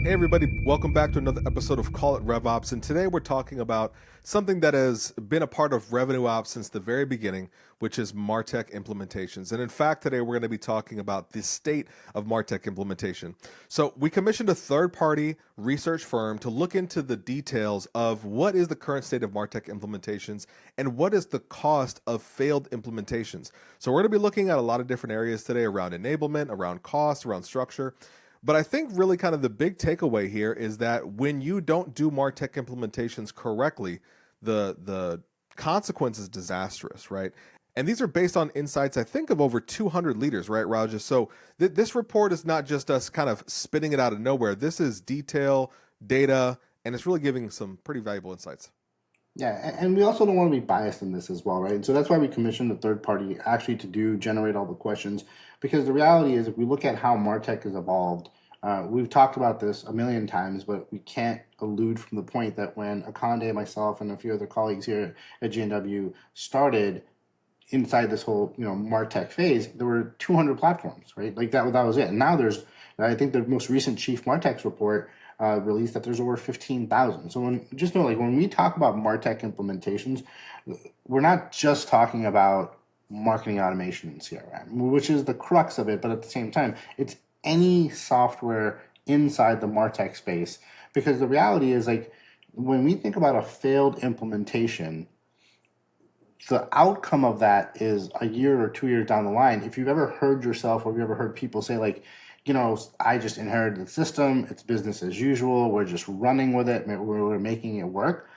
Hey everybody, welcome back to another episode of Call It RevOps, and today we're talking about something that has been a part of revenue ops since the very beginning, which is MarTech implementations. And in fact, today we're going to be talking about the state of MarTech implementation. So we commissioned a third-party research firm to look into the details of what is the current state of MarTech implementations and what is the cost of failed implementations. So we're going to be looking at a lot of different areas today around enablement, around cost, around structure. But I think really kind of the big takeaway here is that when you don't do MarTech implementations correctly, the consequence is disastrous, right? And these are based on insights, I think, of over 200 leaders, right, Raja? So this report is not just us kind of spitting it out of nowhere. This is detail, data, and it's really giving some pretty valuable insights. Yeah, and we also don't want to be biased in this as well, right? And so that's why we commissioned a third party actually to generate all the questions. Because the reality is, if we look at how MarTech has evolved, we've talked about this a million times, but we can't elude from the point that when Akande, myself, and a few other colleagues here at GNW started inside this whole MarTech phase, there were 200 platforms, right? Like that was it. And now there's, I think the most recent Chief MarTech report released that there's over 15,000. So just know, like, when we talk about MarTech implementations, we're not just talking about marketing automation and CRM, which is the crux of it, but at the same time, it's any software inside the MarTech space. Because the reality is, like, when we think about a failed implementation, the outcome of that is a year or 2 years down the line. If you've ever heard yourself or if you ever heard people say, like, I just inherited the system, it's business as usual, we're just running with it, we're making it work.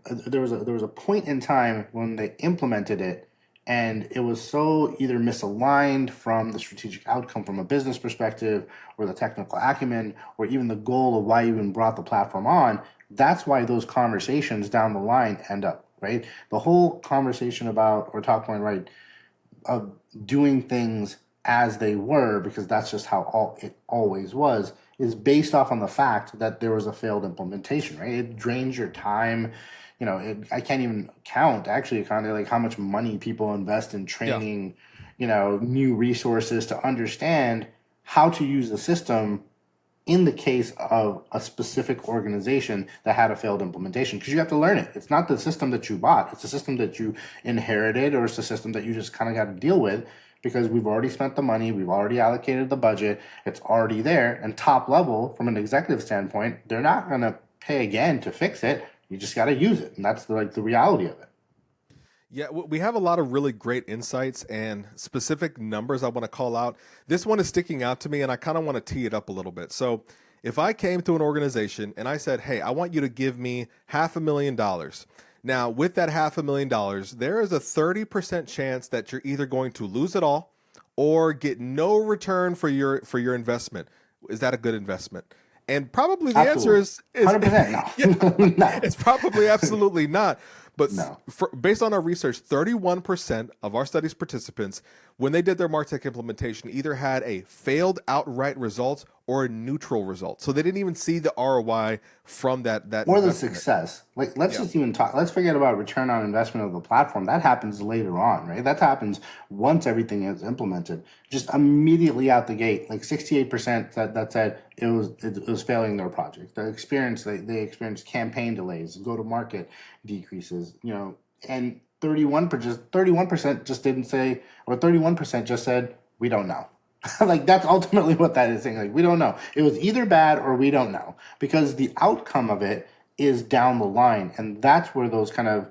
There was a point in time when they implemented it, and it was so either misaligned from the strategic outcome from a business perspective, or the technical acumen, or even the goal of why you even brought the platform on. That's why those conversations down the line end up, right? The whole conversation about, or talk point, right, of doing things as they were, because that's just how it always was, is based off on the fact that there was a failed implementation, right? It drains your time. I can't even count, actually, kind of like how much money people invest in Yeah. training, new resources to understand how to use the system in the case of a specific organization that had a failed implementation, because you have to learn it. It's not the system that you bought, it's the system that you inherited, or it's the system that you just kind of got to deal with, because we've already spent the money, we've already allocated the budget, it's already there. And top level, from an executive standpoint, they're not going to pay again to fix it. You just got to use it. And that's the reality of it. Yeah, we have a lot of really great insights and specific numbers I want to call out. This one is sticking out to me, and I kind of want to tee it up a little bit. So, if I came to an organization and I said, "Hey, I want you to give me $500,000," now with that $500,000, there is a 30% chance that you're either going to lose it all or get no return for your investment. Is that a good investment? And probably the answer Absolutely. is 100% yeah, no. No. it's probably absolutely not. But No. based on our research, 31% of our studies participants, when they did their MarTech implementation, either had a failed outright result or a neutral result. So they didn't even see the ROI from that Or the investment. success. Like, let's Yeah. just even talk. Let's forget about return on investment of the platform. That happens later on, right? That happens once everything is implemented. Just immediately out the gate, like 68% that said it was failing their project. They experienced campaign delays, go to market decreases, and 31% just didn't say, or 31% just said we don't know. Like, that's ultimately what that is saying. Like, we don't know. It was either bad or we don't know, because the outcome of it is down the line, and that's where those kind of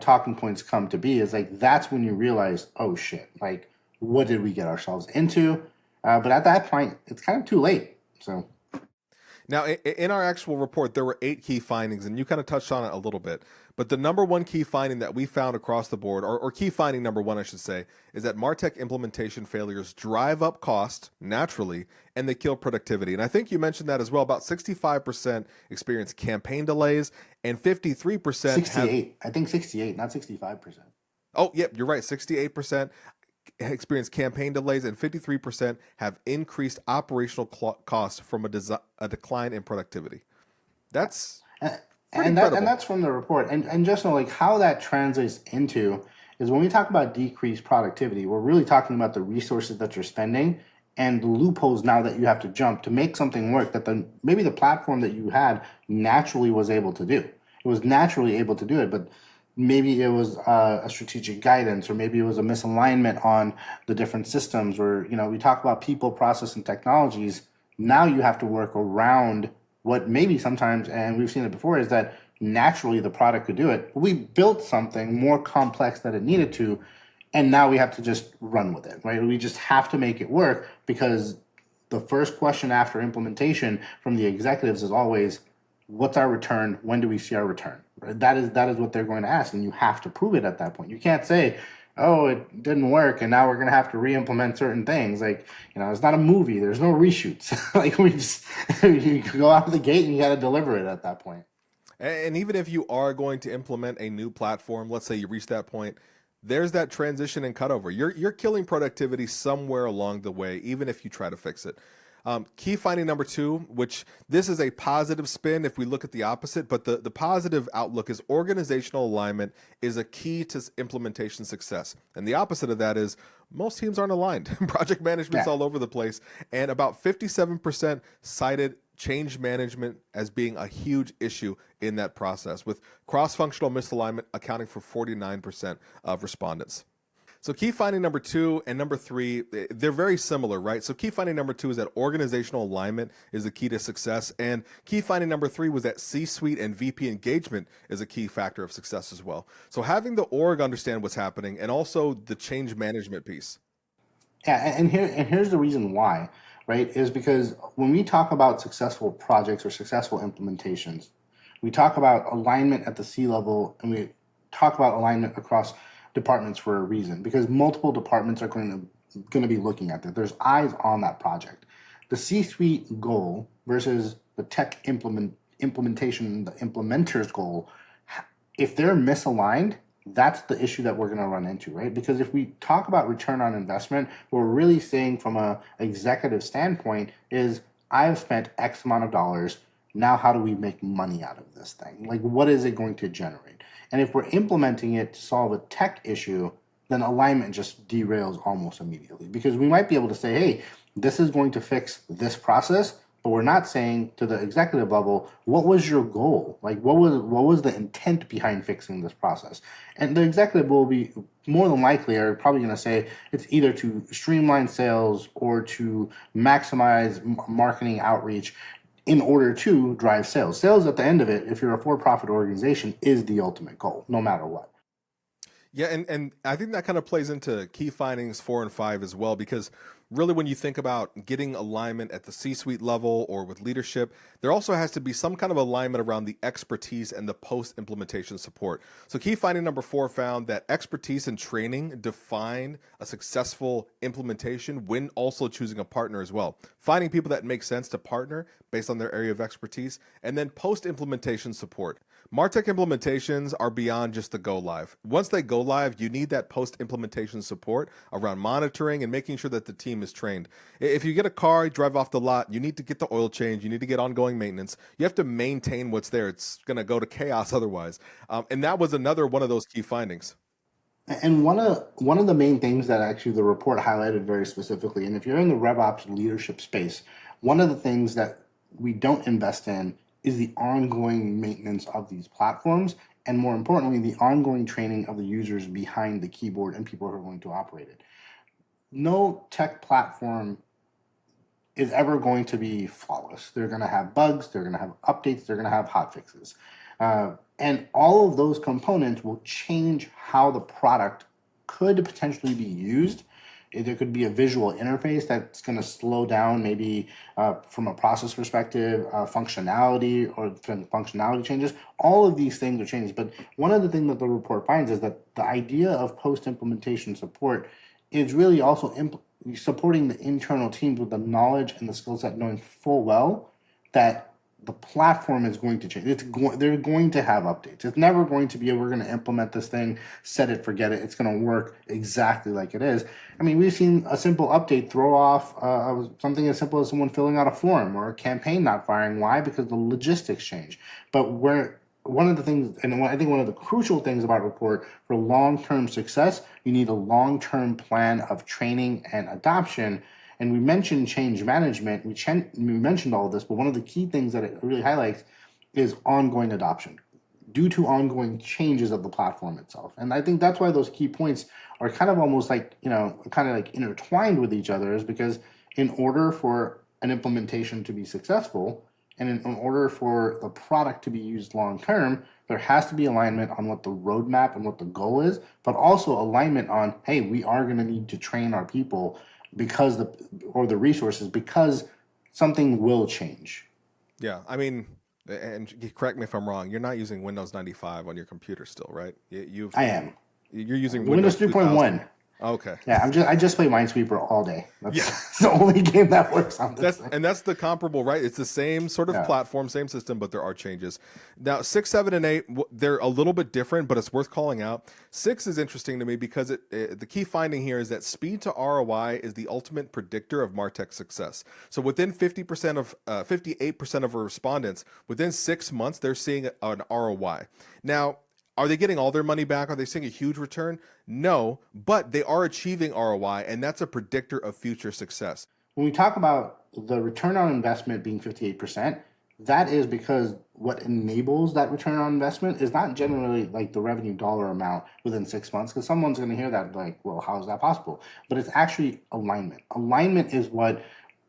talking points come to be. Is like, that's when you realize, oh shit, like, what did we get ourselves into? But at that point, it's kind of too late. So Now, in our actual report, there were 8 key findings, and you kind of touched on it a little bit. But the number one key finding that we found across the board, or key finding number one, I should say, is that MarTech implementation failures drive up cost naturally and they kill productivity. And I think you mentioned that as well. About 65% experience campaign delays, and 53% have. 68, I think 68, not 65%. Oh, yep, you're right. 68% experience campaign delays, and 53% have increased operational costs from a decline in productivity. That's and, pretty and incredible. that's from the report. And just know, like, how that translates into is, when we talk about decreased productivity, we're really talking about the resources that you're spending and the loopholes now that you have to jump to make something work that maybe the platform that you had naturally was able to do. It was naturally able to do it, but maybe it was a strategic guidance, or maybe it was a misalignment on the different systems, or we talk about people, process, and technologies. Now you have to work around what maybe sometimes, and we've seen it before, is that naturally the product could do it. We built something more complex than it needed to, and now we have to just run with it, right? We just have to make it work, because the first question after implementation from the executives is always, what's our return? When do we see our return? Right? That is what they're going to ask, and you have to prove it at that point. You can't say, oh, it didn't work and now we're going to have to re-implement certain things. Like, it's not a movie. There's no reshoots. Like, we just you go out of the gate and you got to deliver it at that point. And even if you are going to implement a new platform, let's say you reach that point, there's that transition and cutover. You're killing productivity somewhere along the way, even if you try to fix it. Key finding number two, which this is a positive spin if we look at the opposite, but the positive outlook is organizational alignment is a key to implementation success. And the opposite of that is most teams aren't aligned. Project management's Yeah. all over the place. And about 57% cited change management as being a huge issue in that process, with cross-functional misalignment accounting for 49% of respondents. So key finding number two and number three, they're very similar, right? So key finding number two is that organizational alignment is the key to success. And key finding number three was that C-suite and VP engagement is a key factor of success as well. So having the org understand what's happening, and also the change management piece. Yeah, and here's the reason why, right? Is because when we talk about successful projects or successful implementations, we talk about alignment at the C level, and we talk about alignment across departments for a reason, because multiple departments are going to be looking at that. There's eyes on that project. The C-suite goal versus the tech implementation, the implementer's goal, if they're misaligned, that's the issue that we're going to run into, right? Because if we talk about return on investment, what we're really saying from a executive standpoint is, I've spent X amount of dollars. Now, how do we make money out of this thing? Like, what is it going to generate? And if we're implementing it to solve a tech issue, then alignment just derails almost immediately, because we might be able to say, hey, this is going to fix this process, but we're not saying to the executive level, what was your goal? Like, what was the intent behind fixing this process? And the executive will be more than likely are probably going to say it's either to streamline sales or to maximize marketing outreach in order to drive sales. Sales at the end of it, if you're a for-profit organization, is the ultimate goal, no matter what. Yeah, and I think that kind of plays into key findings 4 and 5 as well, because really when you think about getting alignment at the C-suite level or with leadership, there also has to be some kind of alignment around the expertise and the post-implementation support. So key finding number 4 found that expertise and training define a successful implementation when also choosing a partner as well. Finding people that make sense to partner based on their area of expertise, and then post-implementation support. MarTech implementations are beyond just the go live. Once they go live, you need that post-implementation support around monitoring and making sure that the team is trained. If you get a car, you drive off the lot, you need to get the oil change, you need to get ongoing maintenance. You have to maintain what's there. It's going to go to chaos otherwise. And that was another one of those key findings. And one of the main things that actually the report highlighted very specifically, and if you're in the RevOps leadership space, one of the things that we don't invest in is the ongoing maintenance of these platforms, and more importantly, the ongoing training of the users behind the keyboard and people who are going to operate it. No tech platform is ever going to be flawless. They're going to have bugs, they're going to have updates, they're going to have hot fixes. And all of those components will change how the product could potentially be used. There could be a visual interface that's going to slow down, maybe from a process perspective, functionality, or functionality changes. All of these things are changes. But one of the things that the report finds is that the idea of post-implementation support is really also supporting the internal teams with the knowledge and the skill set, knowing full well that the platform is going to change. They're going to have updates. It's never going to be, we're going to implement this thing, set it, forget it. It's going to work exactly like it is. I mean, we've seen a simple update throw off something as simple as someone filling out a form or a campaign not firing. Why? Because the logistics change. But one of the things, and I think one of the crucial things about report for long-term success, you need a long-term plan of training and adoption. And we mentioned change management. We mentioned all of this, but one of the key things that it really highlights is ongoing adoption due to ongoing changes of the platform itself. And I think that's why those key points are kind of almost like, kind of like intertwined with each other, is because in order for an implementation to be successful and in order for the product to be used long term, there has to be alignment on what the roadmap and what the goal is, but also alignment on, hey, we are going to need to train our people because the resources, because something will change. Yeah, I mean, and correct me if I'm wrong. You're not using Windows 95 on your computer still, right? I am. You're using Windows Windows 2000. 3.1. Okay. Yeah, I just play Minesweeper all day. Yeah. That's the only game that works on this thing. That's the comparable, right? It's the same sort of Yeah. platform, same system, but there are changes. Now, 6, 7, and 8, they're a little bit different, but it's worth calling out. 6 is interesting to me because the key finding here is that speed to ROI is the ultimate predictor of MarTech success. So within 58% of respondents, within 6 months, they're seeing an ROI. Now, are they getting all their money back? Are they seeing a huge return? No, but they are achieving ROI, and that's a predictor of future success. When we talk about the return on investment being 58%, that is because what enables that return on investment is not generally like the revenue dollar amount within 6 months, because someone's going to hear that like, well, how is that possible? But it's actually alignment. Alignment is what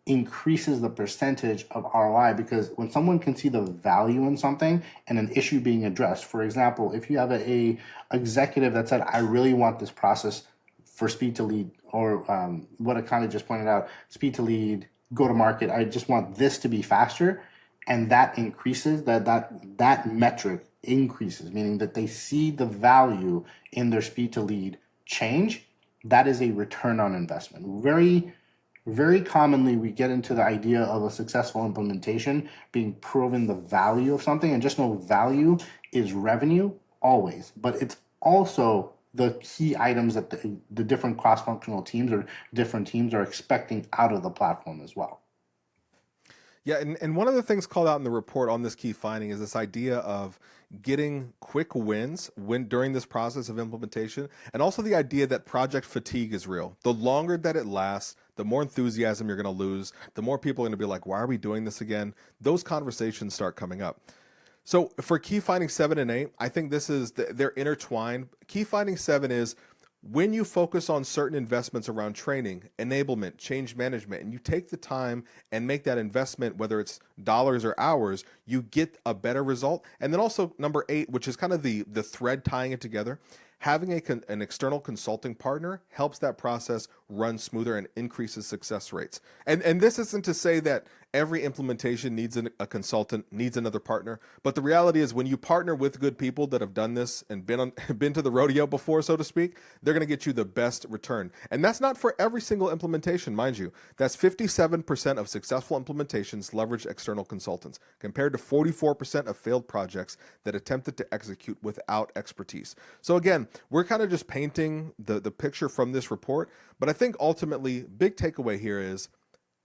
increases the percentage of ROI, because when someone can see the value in something and an issue being addressed, for example, if you have a executive that said, I really want this process for speed to lead, or what I kind of just pointed out, speed to lead, go to market, I just want this to be faster, and that increases, that metric increases, meaning that they see the value in their speed to lead change. That is a return on investment. Very commonly, we get into the idea of a successful implementation being proven the value of something, and just know value is revenue always, but it's also the key items that the different cross-functional teams or different teams are expecting out of the platform as well. Yeah, and one of the things called out in the report on this key finding is this idea of getting quick wins during this process of implementation, and also the idea that project fatigue is real. The longer that it lasts, the more enthusiasm you're going to lose, the more people are going to be like, why are we doing this again? Those conversations start coming up. So for key finding 7 and 8, I think they're intertwined. Key finding 7 is when you focus on certain investments around training, enablement, change management, and you take the time and make that investment, whether it's dollars or hours, you get a better result. And then also number 8, which is kind of the thread tying it together, having an external consulting partner helps that process run smoother and increases success rates. And this isn't to say that every implementation needs a consultant, needs another partner, but the reality is when you partner with good people that have done this and been to the rodeo before, so to speak, they're going to get you the best return. And that's not for every single implementation, mind you. That's 57% of successful implementations leverage external consultants, compared to 44% of failed projects that attempted to execute without expertise. So again, we're kind of just painting the picture from this report, but I think ultimately, big takeaway here is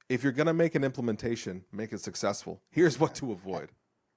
if you're going to make an implementation, make it successful. Here's what to avoid.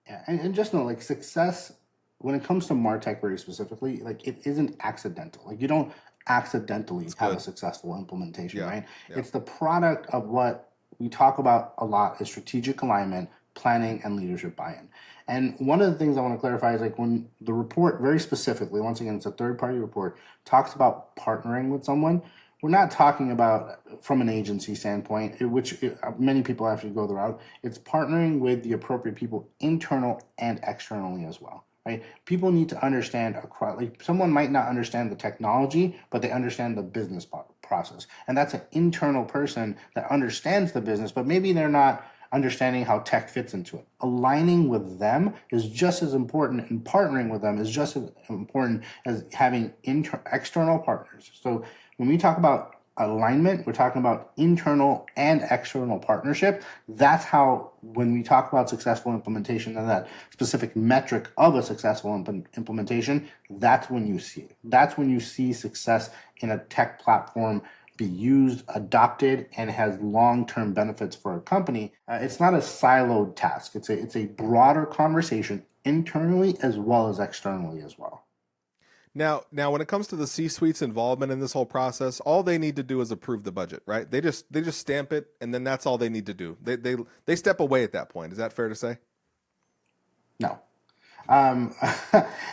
Yeah, and just know, like, success when it comes to MarTech very specifically, like, it isn't accidental. Like, you don't accidentally have a successful implementation, Yeah, right? yeah. It's the product of what we talk about a lot is strategic alignment, planning, and leadership buy-in. And one of the things I want to clarify is, like, when the report very specifically, once again, it's a third-party report, talks about partnering with someone, we're not talking about from an agency standpoint, which many people actually go the route. It's partnering with the appropriate people, internal and externally as well, right? People need to understand like, someone might not understand the technology, but they understand the business process, and that's an internal person that understands the business, but maybe they're not understanding how tech fits into it. Aligning with them is just as important, and partnering with them is just as important as having external partners. So when we talk about alignment, we're talking about internal and external partnership. That's how, when we talk about successful implementation and that specific metric of a successful implementation, that's when you see it. That's when you see success in a tech platform be used, adopted, and has long-term benefits for a company. It's not a siloed task. It's a broader conversation internally as well as externally as well. Now, when it comes to the C-suite's involvement in this whole process, all they need to do is approve the budget, right? They just stamp it, and then that's all they need to do. They step away at that point. Is that fair to say? No. Um,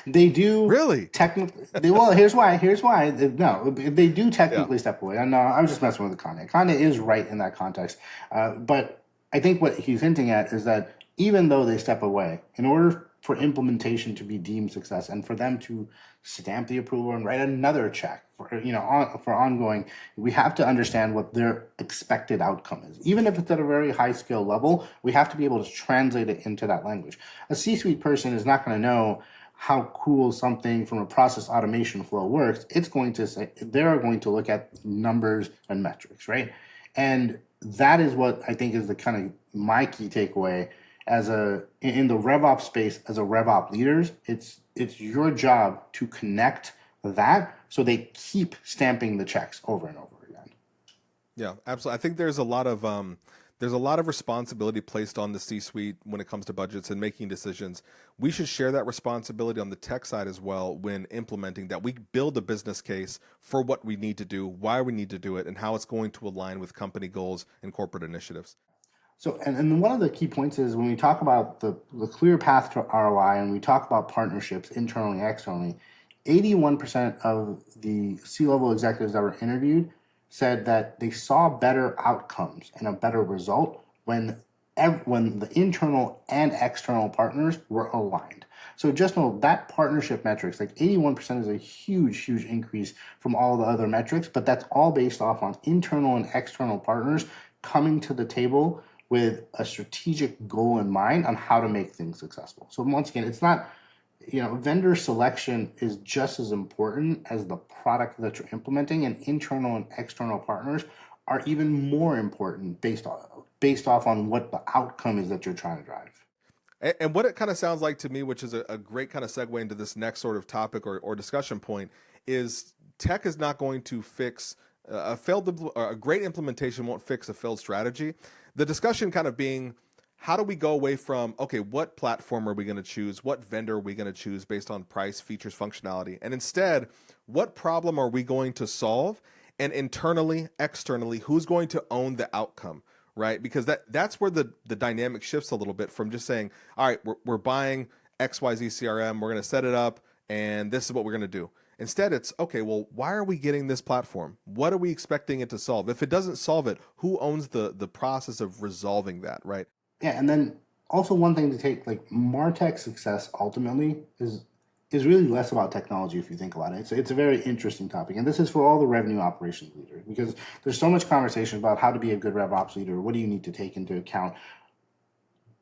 they do Really? technically. Well, here's why. Here's why. No, they do Yeah. technically step away. I know. I was just messing with the Kanye. Kanye is right in that context, but I think what he's hinting at is that even though they step away, in order for implementation to be deemed success and for them to stamp the approval and write another check for for ongoing, we have to understand what their expected outcome is. Even if it's at a very high skill level, we have to be able to translate it into that language. A C-suite person is not going to know how cool something from a process automation flow works. It's going to say they're going to look at numbers and metrics, right? And that is what I think is the kind of my key takeaway as a in the RevOps space as a RevOps leaders. It's your job to connect that so they keep stamping the checks over and over again. Yeah, absolutely. I think there's a lot of responsibility placed on the C-suite when it comes to budgets and making decisions. We should share that responsibility on the tech side as well when implementing that. We build a business case for what we need to do, why we need to do it, and how it's going to align with company goals and corporate initiatives. So, and one of the key points is when we talk about the clear path to ROI and we talk about partnerships internally and externally, 81% of the C-level executives that were interviewed said that they saw better outcomes and a better result when when the internal and external partners were aligned. So just know that partnership metrics, like 81% is a huge, huge increase from all the other metrics, but that's all based off on internal and external partners coming to the table with a strategic goal in mind on how to make things successful. So once again, it's not, vendor selection is just as important as the product that you're implementing, and internal and external partners are even more important based off on what the outcome is that you're trying to drive. And what it kind of sounds like to me, which is a great kind of segue into this next sort of topic or discussion point, is tech is not going to fix a great implementation won't fix a failed strategy. The discussion kind of being, how do we go away from, okay, what platform are we going to choose? What vendor are we going to choose based on price, features, functionality? And instead, what problem are we going to solve? And internally, externally, who's going to own the outcome? Right, because that's where the dynamic shifts a little bit from just saying, all right, we're buying XYZ CRM, we're going to set it up, and this is what we're going to do. Instead, it's okay, well, why are we getting this platform? What are we expecting it to solve? If it doesn't solve it, who owns the process of resolving that, right? Yeah, and then also one thing to take, like, MarTech success ultimately is really less about technology if you think about it. It's a very interesting topic, and this is for all the revenue operations leaders because there's so much conversation about how to be a good RevOps leader. What do you need to take into account?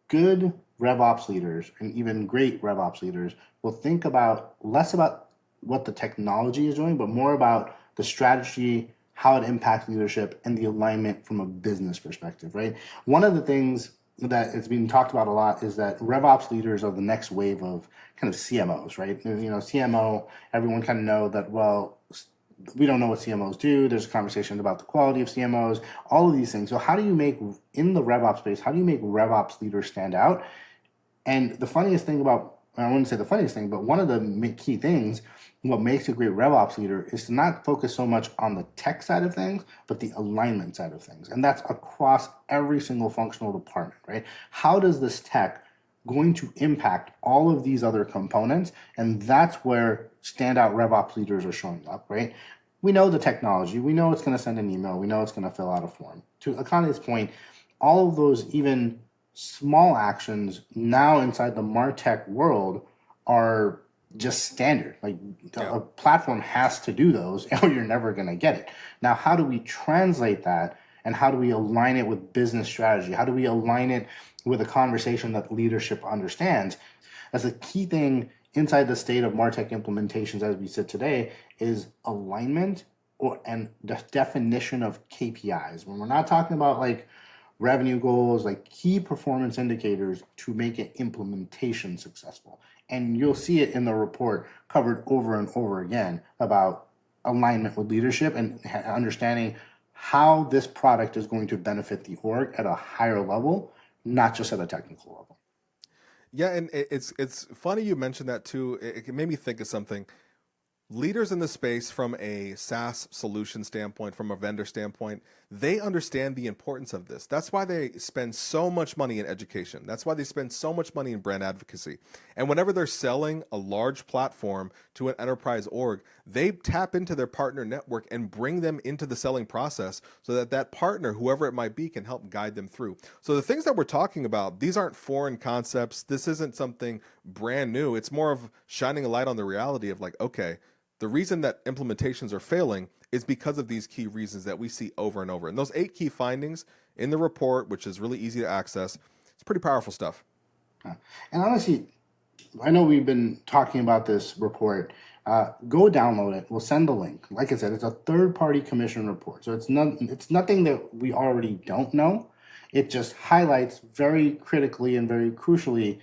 Good RevOps leaders and even great RevOps leaders will think about less about what the technology is doing, but more about the strategy, how it impacts leadership, and the alignment from a business perspective, right? One of the things that is being talked about a lot is that RevOps leaders are the next wave of kind of CMOs, right? CMO, everyone kind of know that, well, we don't know what CMOs do. There's a conversation about the quality of CMOs, all of these things. So how do you make, in the RevOps space, how do you make RevOps leaders stand out? And the funniest thing about, I wouldn't say the funniest thing, but one of the key things, what makes a great RevOps leader is to not focus so much on the tech side of things, but the alignment side of things. And that's across every single functional department, right? How does this tech going to impact all of these other components? And that's where standout RevOps leaders are showing up, right? We know the technology. We know it's going to send an email. We know it's going to fill out a form. To Akane's point, all of those even small actions now inside the MarTech world are just standard. Like Yeah. a platform has to do those, or you're never going to get it. Now, how do we translate that, and how do we align it with business strategy? How do we align it with a conversation that leadership understands? As a key thing inside the state of MarTech implementations as we sit today is alignment and the definition of KPIs. When we're not talking about like revenue goals, like key performance indicators to make an implementation successful. And you'll see it in the report covered over and over again about alignment with leadership and understanding how this product is going to benefit the org at a higher level, not just at a technical level. Yeah, and it's funny you mentioned that too. It made me think of something. leaders in the space from a SaaS solution standpoint, from a vendor standpoint, they understand the importance of this. That's why they spend so much money in education. That's why they spend so much money in brand advocacy. And whenever they're selling a large platform to an enterprise org, they tap into their partner network and bring them into the selling process so that that partner, whoever it might be, can help guide them through. So the things that we're talking about, these aren't foreign concepts. This isn't something brand new. It's more of shining a light on the reality of like, okay, the reason that implementations are failing is because of these key reasons that we see over and over. And those 8 key findings in the report, which is really easy to access, it's pretty powerful stuff. And honestly, I know we've been talking about this report. Go download it. We'll send the link. Like I said, it's a third-party commission report, so it's nothing that we already don't know. It just highlights very critically and very crucially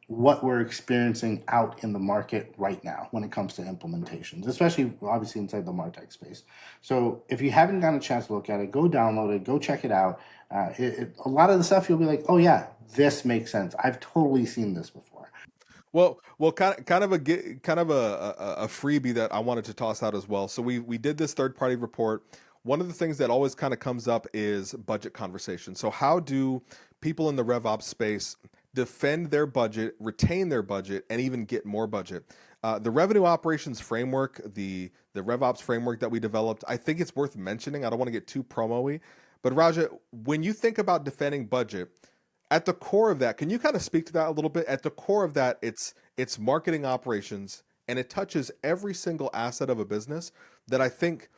what we're experiencing out in the market right now when it comes to implementations, especially obviously inside the MarTech space. So if you haven't gotten a chance to look at it, go download it, go check it out. A lot of the stuff you'll be like, oh yeah, this makes sense. I've totally seen this before. Well, kind of a freebie that I wanted to toss out as well. So we did this third party report. One of the things that always kind of comes up is budget conversation. So how do people in the RevOps space defend their budget, retain their budget, and even get more budget? The revenue operations framework, the RevOps framework that we developed, I think it's worth mentioning. I don't want to get too promo-y, but Raja, when you think about defending budget, at the core of that, can you kind of speak to that a little bit? At the core of that, it's marketing operations, and it touches every single asset of a business that I think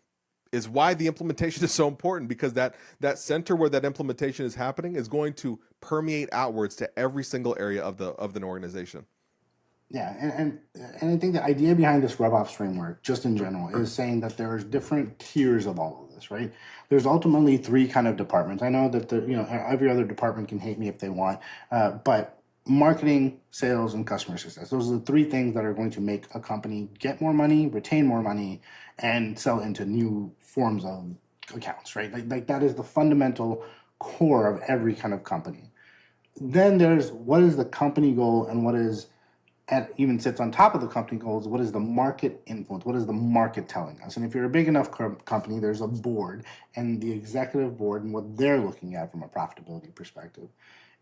is why the implementation is so important, because that center where that implementation is happening is going to permeate outwards to every single area of an organization. Yeah, and I think the idea behind this RevOps framework, just in general, is saying that there's different tiers of all of this, right? There's ultimately 3 kind of departments. I know that every other department can hate me if they want, but marketing, sales, and customer success. Those are the 3 things that are going to make a company get more money, retain more money, and sell into new forms of accounts, right? Like that is the fundamental core of every kind of company. Then there's what is the company goal and what is and even sits on top of the company goals. What is the market influence? What is the market telling us? And if you're a big enough company, there's a board and the executive board and what they're looking at from a profitability perspective.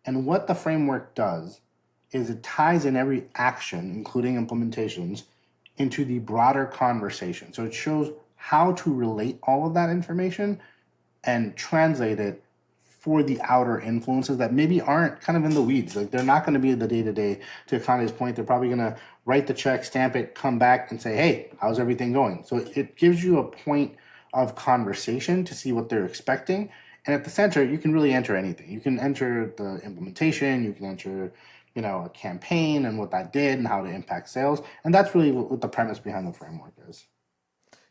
And what the framework does is it ties in every action, including implementations, into the broader conversation. So it shows how to relate all of that information and translate it for the outer influences that maybe aren't kind of in the weeds. Like they're not going to be the day to day. To Kanye's point, they're probably going to write the check, stamp it, come back and say, "Hey, how's everything going?" So it gives you a point of conversation to see what they're expecting. And at the center, you can really enter anything. You can enter the implementation. You can enter, a campaign and what that did and how to impact sales. And that's really what the premise behind the framework is.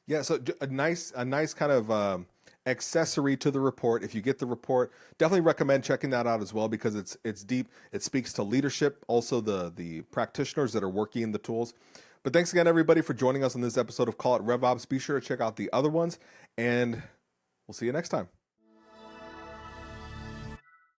Yeah, so a nice kind of accessory to the report. If you get the report, definitely recommend checking that out as well, because it's deep. It speaks to leadership, also the practitioners that are working in the tools. But thanks again, everybody, for joining us on this episode of Call It RevOps. Be sure to check out the other ones, and we'll see you next time.